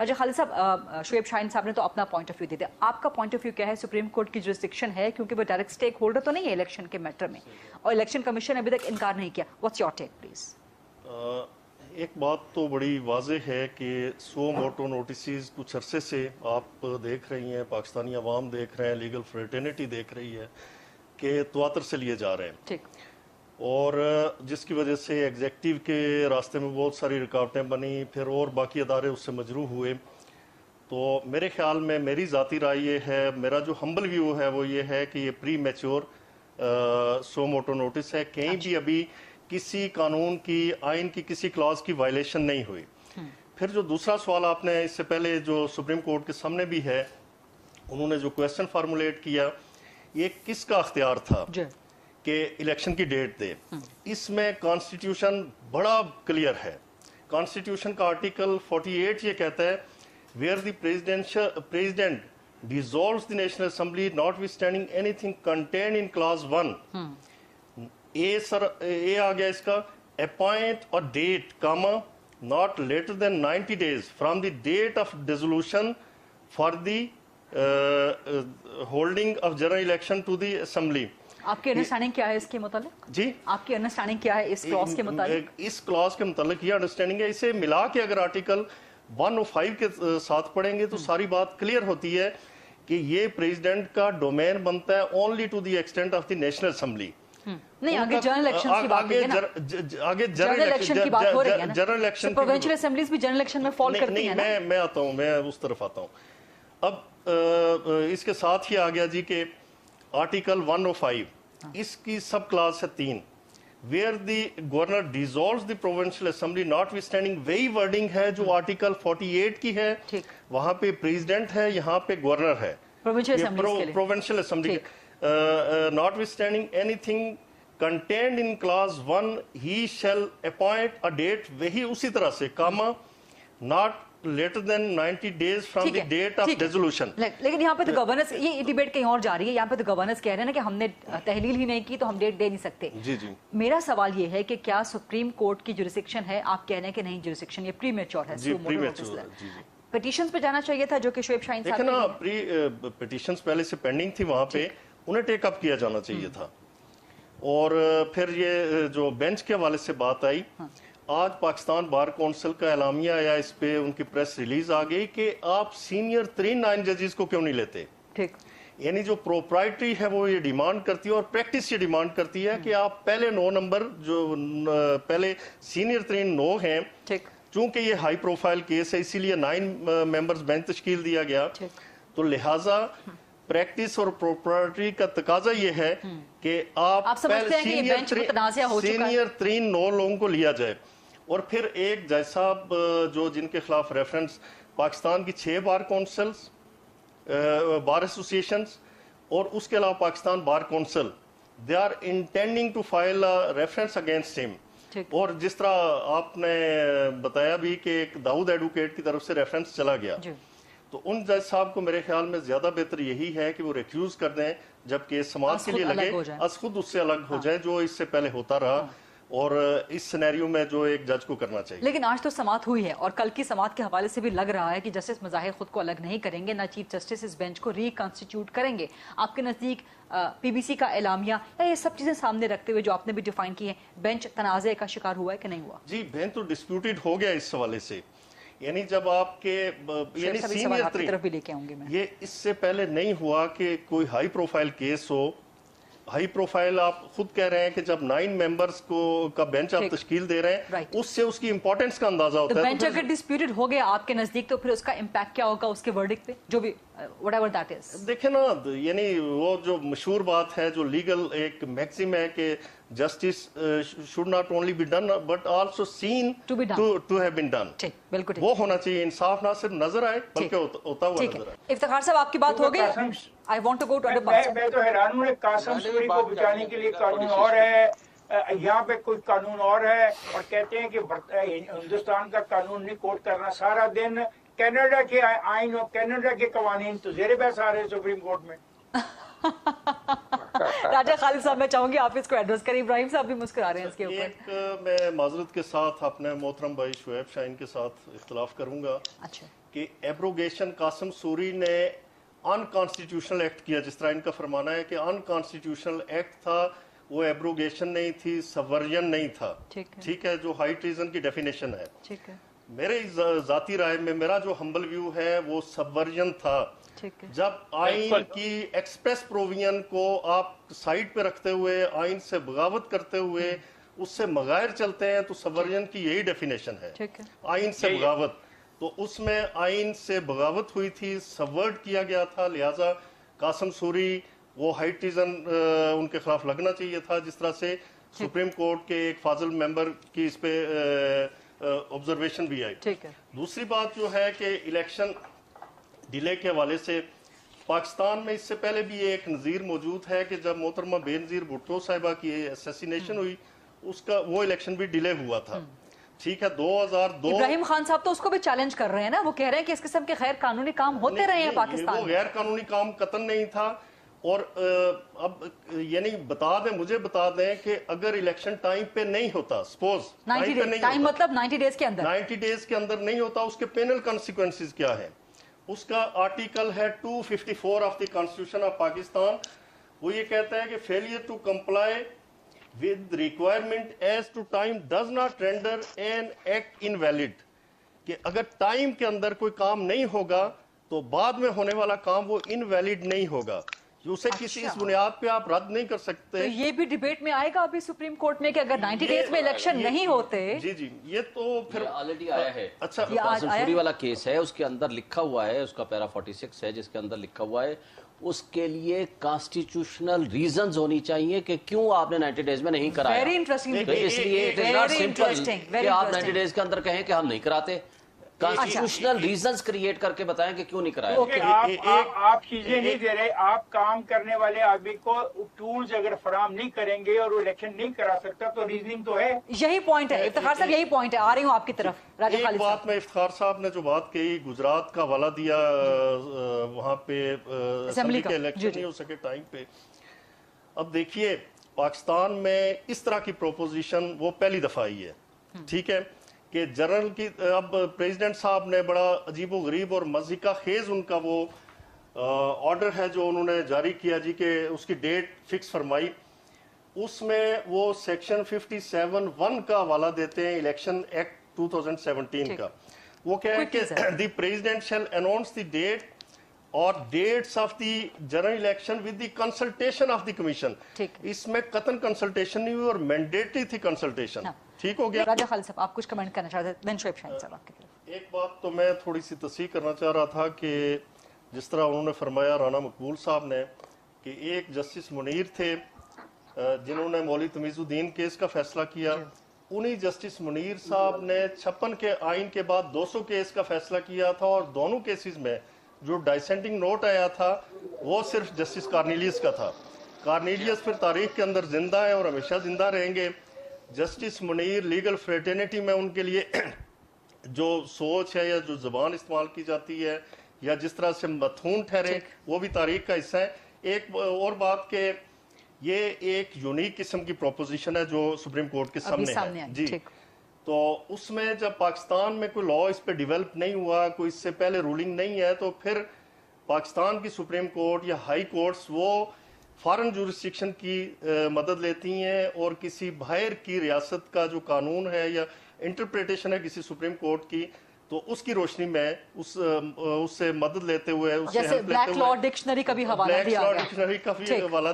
राजा खालिद साहब, शुएब शाहीन साहब ने तो अपना पॉइंट ऑफ व्यू दे दिया, आपका पॉइंट ऑफ व्यू क्या है? सुप्रीम कोर्ट की जुरिस्डिक्शन है क्योंकि वो डायरेक्ट स्टेक होल्डर तो नहीं है इलेक्शन के मैटर में, और इलेक्शन कमीशन ने अभी तक इनकार नहीं किया। What's your take please? एक बात तो बड़ी वाज़ेह है कि सो मोटो नोटिस कुछ अरसे से आप देख रही हैं, पाकिस्तानी अवाम देख रहे हैं, लीगल फ्रेटर्निटी देख रही है कि तवातर से लिए जा रहे हैं। ठीक। और जिसकी वजह से एग्जेक्टिव के रास्ते में बहुत सारी रुकावटें बनी, फिर और बाकी अदारे उससे मजरू हुए। तो मेरे ख्याल में मेरी ज़ाती राय ये है, मेरा जो हम्बल व्यू है वो ये है कि ये प्री मैच्योर सो मोटो नोटिस है। कहीं भी अभी किसी कानून की, आइन की किसी क्लॉज की वायलेशन नहीं हुई। फिर जो दूसरा सवाल आपने इससे पहले जो सुप्रीम कोर्ट के सामने भी है, उन्होंने जो क्वेश्चन फार्मूलेट किया, ये किसका अख्तियार था कि इलेक्शन की डेट दे। इसमें कॉन्स्टिट्यूशन बड़ा क्लियर है। कॉन्स्टिट्यूशन का आर्टिकल 48 ये कहता है, where the president dissolves the national assembly notwithstanding anything contained in clause 1। A आ गया इसका, अपॉइंट और date comma not later than 90 days from the date of dissolution for the holding of general election to the assembly. आपकी understanding क्या है इसके मुतालिक? जी, आपकी अंडरस्टैंडिंग क्या है इस क्लॉज के मुतालिक? इस क्लॉज के मुतालिक ये अंडरस्टैंडिंग है, इसे मिला के अगर आर्टिकल 105 के साथ पढ़ेंगे तो सारी बात क्लियर होती है कि ये प्रेसिडेंट का डोमेन बनता है only to the extent of the national assembly. नहीं, आगे जनरल इलेक्शन की बात है ना, आगे जनरल इलेक्शन की बात हो रही है ना, जनरल इलेक्शन, प्रोविंशियल असेंबलीज भी जनरल इलेक्शन में फॉल करती हैं ना। मैं आता हूं, मैं उस तरफ आता हूं। अब इसके साथ ही आ गया जी के आर्टिकल 105, इसकी सब क्लास है 3, where the governor dissolves the provincial assembly notwithstanding, वही वर्डिंग है जो आर्टिकल 48 की है। वहां पे प्रेसिडेंट है, यहाँ पे गवर्नर है provincial assembly. Notwithstanding anything contained in clause 1 he shall appoint a date, वही उसी तरह से comma not later than 90 days from the date of dissolution. लेकिन यहाँ पे तो गवर्नर्स, ये डिबेट कहीं और जा रही है। यहाँ पे तो गवर्नर्स कह रहे हैं ना कि हमने तहलील ही नहीं की तो हम डेट दे नहीं सकते। जी जी, मेरा सवाल ये है कि क्या सुप्रीम कोर्ट की जुरिस्डिक्शन है? आप कह रहे हैं कि नहीं, जुरिस्डिक्शन ये प्रीमेच्योर है, पिटीशंस पे जाना चाहिए था, जो कि शुएब शाहीन साहब ना पिटीशंस पहले से पेंडिंग थी, वहां पे उन्हें टेक अप किया जाना चाहिए था। और फिर ये जो बेंच के हवाले से बात आई, आज पाकिस्तान बार काउंसिल का एलामिया आया, इस पे उनकी प्रेस रिलीज आ गई कि आप सीनियर 9 जजेस को क्यों नहीं लेते। ठीक, यानी जो प्रोप्राइटरी है वो ये डिमांड करती है और प्रैक्टिस ये डिमांड करती है कि आप पहले 9 नंबर जो पहले सीनियर 9 हैं, चूंकि ये हाई प्रोफाइल केस है इसीलिए 9 मेंबर्स बेंच तश्कील दिया गया। तो लिहाजा प्रैक्टिस और प्रोप्राइटरी का तकाजा ये है कि आप सीनियर 9 लोगों को लिया जाए। और फिर एक जज साहब जो जिनके खिलाफ रेफरेंस पाकिस्तान की 6 बार काउंसिल्स, बार एसोसिएशंस और उसके अलावा Pakistan bar council, they are intending to file reference against him. और जिस तरह आपने बताया भी कि एक दाऊद एडवोकेट की तरफ से रेफरेंस चला गया, तो उन जज साहब को मेरे ख्याल में ज्यादा बेहतर यही है कि वो रिफ्यूज कर दें, जबकि समाज के लिए लगे आज खुद उससे अलग हो जाए, जो इससे पहले होता रहा। और इस सिनेरियो में जो एक जज को करना चाहिए। लेकिन आज तो समाअत हुई है और कल की समाअत के हवाले से भी लग रहा है कि जस्टिस मज़ाहिर खुद को अलग नहीं करेंगे, ना चीफ जस्टिस इस बेंच को रिकॉन्स्टिट्यूट करेंगे। आपके नजदीक पीबीसी का एलामिया या ये सब चीजें सामने रखते हुए जो आपने भी डिफाइन की है, बेंच तनाज़े का शिकार हुआ है कि नहीं हुआ? जी, बेंच तो डिस्प्यूटेड हो गया इस हवाले से। यानी जब आपके यानी सीनियर तरफ भी लेके आऊंगी मैं, ये इससे पहले नहीं हुआ कि कोई हाई प्रोफाइल केस हो। हाई प्रोफाइल आप खुद कह रहे हैं कि जब 9 मेंबर्स को का बेंच आप तश्कील दे रहे हैं, उससे उसकी इंपॉर्टेंस का अंदाजा होता है। बेंच अगर डिस्प्यूटेड हो गया आपके नजदीक, तो फिर उसका इंपैक्ट क्या होगा उसके वर्डिक्ट पे, जो भी व्हाटएवर दैट इज? देखें ना, यानी वो जो मशहूर बात है, जो लीगल एक मैक्सिम है कि justice should not only be done but also seen to have been done. बिल्कुल वो होना चाहिए, इंसाफ ना सिर्फ नजर आए बल्कि होता हुआ नजर आए। इफ्तिखार साहब, आपकी बात हो गई। I want to go to other parts. मैं तो हैरान हूं, कासिम सूरी को बचाने के लिए कानून और है, यहाँ पे कोई कानून और है, और कहते हैं कि हिंदुस्तान का कानून नहीं कोर्ट करना। सारा दिन कनाडा के आइन और कनाडा के कवानीन तो जेर बहस आ रहे हैं सुप्रीम कोर्ट में। राजा खालिद साहब, मैं चाहूंगी आप इसको एड्रेस करें। इब्राहिम साहब भी मुस्कुरा रहे हैं इसके ऊपर। एक मैं माजरत के साथ अपने मोहतरम भाई शुएब शाहीन के साथ इख्तिलाफ करूंगा। अच्छा, کہ ایبروگیشن قاسم سوری نے انکانسٹیٹیوشنل ایکٹ کیا، جس طرح ان کا فرمانا ہے کہ انکانسٹیٹیوشنل ایکٹ تھا، وہ ایبروگیشن نہیں تھی، سبورژن نہیں تھا، ٹھیک ہے، جو ہائی ٹریزن کی ڈیفینیشن ہے۔ میرے ذاتی رائے میں میرا جو ہمبل ویو ہے وہ سبورژن تھا۔ جب آئین کی ایکسپریس پروویژن کو آپ سائڈ پہ رکھتے ہوئے آئین سے بغاوت کرتے ہوئے اس سے مغائر چلتے ہیں تو سبورژن کی یہی ڈیفینیشن ہے، آئین سے بغاوت۔ تو اس میں آئین سے بغاوت ہوئی تھی، سبورٹ کیا گیا تھا، لہٰذا قاسم سوری وہ ہائی ٹریزن ان کے خلاف لگنا چاہیے تھا، جس طرح سے سپریم کورٹ کے ایک فاضل ممبر کی اس پہ آبزرویشن بھی آئی۔ دوسری بات جو ہے کہ الیکشن ڈیلے کے حوالے سے پاکستان میں اس سے پہلے بھی ایک نظیر موجود ہے کہ جب محترمہ بے نظیر بھٹو صاحبہ کی اسیسینیشن ہوئی، اس کا وہ الیکشن بھی ڈیلے ہوا تھا، ٹھیک ہے، 2002۔ ابراہیم خان صاحب تو اس کو بھی چیلنج کر رہے ہیں نا، وہ کہہ رہے ہیں کہ اس قسم کے غیر قانونی کام ہوتے رہے ہیں پاکستان میں۔ وہ غیر قانونی کام قطعاً نہیں تھا، اور اب یعنی مجھے بتا دیں کہ اگر الیکشن ٹائم پہ نہیں ہوتا، سپوز ٹائم مطلب 90 ڈیز کے اندر، 90 ڈیز کے اندر نہیں ہوتا، اس کے پینل کانسیکوینسز کیا ہے؟ اس کا آرٹیکل ہے 254 of the constitution of Pakistan, وہ یہ کہتا ہے کہ failure to comply with requirement as to time does not render an act invalid، کہ اگر ٹائم کے اندر کوئی کام نہیں ہوگا تو بعد میں ہونے والا کام وہ انویلڈ نہیں ہوگا، اسے کسی اس بنیاد پہ آپ رد نہیں کر سکتے۔ تو یہ بھی ڈیبیٹ میں آئے گا ابھی سپریم کورٹ میں کہ اگر 90 ڈیز میں الیکشن نہیں ہوتے۔ جی یہ تو پھر آلریڈی آیا ہے، اچھا قاسم سوری والا کیس ہے، اس کے اندر لکھا ہوا ہے، اس کا پیرا 46 ہے جس کے اندر لکھا ہوا ہے اس کے لیے کانسٹیٹیوشنل ریزنز ہونی چاہیے کہ کیوں آپ نے 90 ڈیز میں نہیں کرایا۔ ویری انٹرسٹنگ، اس لیے اٹ از ناٹ سمپل کہ آپ 90 ڈیز کے اندر کہیں کہ ہم نہیں کراتے، کانسٹیٹیوشنل ریزنز کریٹ کر کے بتائیں کہ کیوں نہیں کرایا۔ آپ چیزیں نہیں دے رہے، آپ کام کرنے والے آدمی کو ٹولز اگر فراہم نہیں کریں گے اور وہ الیکشن نہیں کرا سکتا تو ریزننگ تو ہے۔ یہی پوائنٹ ہے افتخار صاحب، یہی پوائنٹ ہے، آ رہی ہوں آپ کی طرف۔ ایک بات میں افتخار صاحب نے جو بات کہی، گجرات کا حوالہ دیا، وہاں پہ اسمبلی کے الیکشن نہیں ہو سکے ٹائم پہ۔ اب دیکھیے پاکستان میں اس طرح کی پروپوزیشن وہ پہلی دفعہ آئی ہے، ٹھیک ہے، کہ جنرل کی اب پریزیڈنٹ صاحب نے بڑا عجیب و غریب اور مضحکہ خیز ان کا وہ آرڈر ہے جو انہوں نے جاری کیا جی، کہ اس کی ڈیٹ فکس فرمائی، اس میں وہ سیکشن 57(1) کا حوالہ دیتے ہیں الیکشن ایکٹ 2017 کا۔ وہ کہہ ہے کہ the president shall announce the date اور dates of the general election with the consultation of the commission. اس میں قطعاً کنسلٹیشن نہیں ہوئی اور مینڈیٹری تھی کنسلٹیشن، ٹھیک ہو گیا۔ راجہ خالد صاحب آپ کچھ کمنٹ کرنا چاہتے ہیں؟ شعیب شاہین صاحب آپ کی طرف۔ ایک بات تو میں تھوڑی سی تصحیح کرنا چاہ رہا تھا کہ جس طرح انہوں نے فرمایا رانا مقبول صاحب نے کہ ایک جسٹس منیر تھے جنہوں نے مولوی تمیز الدین کیس کا فیصلہ کیا، انہی جسٹس منیر صاحب نے 56 کے آئین کے بعد 200 کیس کا فیصلہ کیا تھا، اور دونوں کیسز میں جو ڈائسینٹنگ نوٹ آیا تھا وہ صرف جسٹس کارنیلیس کا تھا۔ کارنیلیس پھر تاریخ کے اندر زندہ ہے اور ہمیشہ زندہ رہیں گے۔ جسٹس منیر لیگل فریٹرنیٹی میں ان کے لیے جو سوچ ہے یا جو زبان استعمال کی جاتی ہے یا جس طرح سے متھون ٹھہرے، وہ بھی تاریخ کا حصہ ہے۔ ایک اور بات کہ یہ ایک یونیک قسم کی پروپوزیشن ہے جو سپریم کورٹ کے سامنے ہے جی، تو اس میں جب پاکستان میں کوئی لا اس پہ ڈیولپ نہیں ہوا، کوئی اس سے پہلے رولنگ نہیں ہے، تو پھر پاکستان کی سپریم کورٹ یا ہائی کورٹس وہ فارن جورسڈکشن کی مدد لیتی ہیں اور کسی باہر کی ریاست کا جو قانون ہے یا انٹرپریٹیشن ہے کسی سپریم کورٹ کی، تو اس کی روشنی میں اس سے مدد لیتے ہوئے، جیسے بلیک لا ڈکشنری کا بھی حوالہ دیا گیا، ڈکشنری کا بھی حوالہ،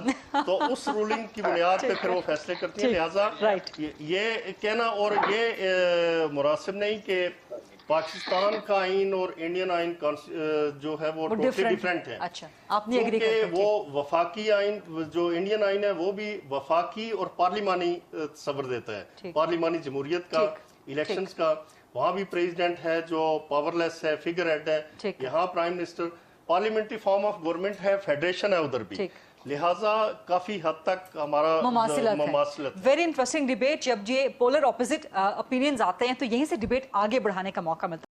تو اس رولنگ کی بنیاد پہ پھر وہ فیصلے کرتی ہیں۔ لہٰذا یہ کہنا اور یہ مناسب نہیں کہ پاکستان کا آئین اور انڈین آئین جو ہے وہ ٹوٹلی ڈیفرنٹ ہے، کیونکہ وہ وفاقی آئین جو انڈین آئین ہے وہ بھی وفاقی اور پارلیمانی تصور دیتا ہے، پارلیمانی جمہوریت کا، الیکشنز کا۔ وہاں بھی پریزیڈنٹ ہے جو پاور لیس ہے، فگر ہیڈ ہے، یہاں prime minister, parliamentary form of government ہے، فیڈریشن ہے ادھر بھی، لہٰذا کافی حد تک ہمارا مماثلت۔ ویری انٹرسٹنگ ڈیبیٹ، جب یہ پولر اپوزٹ اوپینینز آتے ہیں تو یہیں سے ڈیبیٹ آگے بڑھانے کا موقع ملتا ہے۔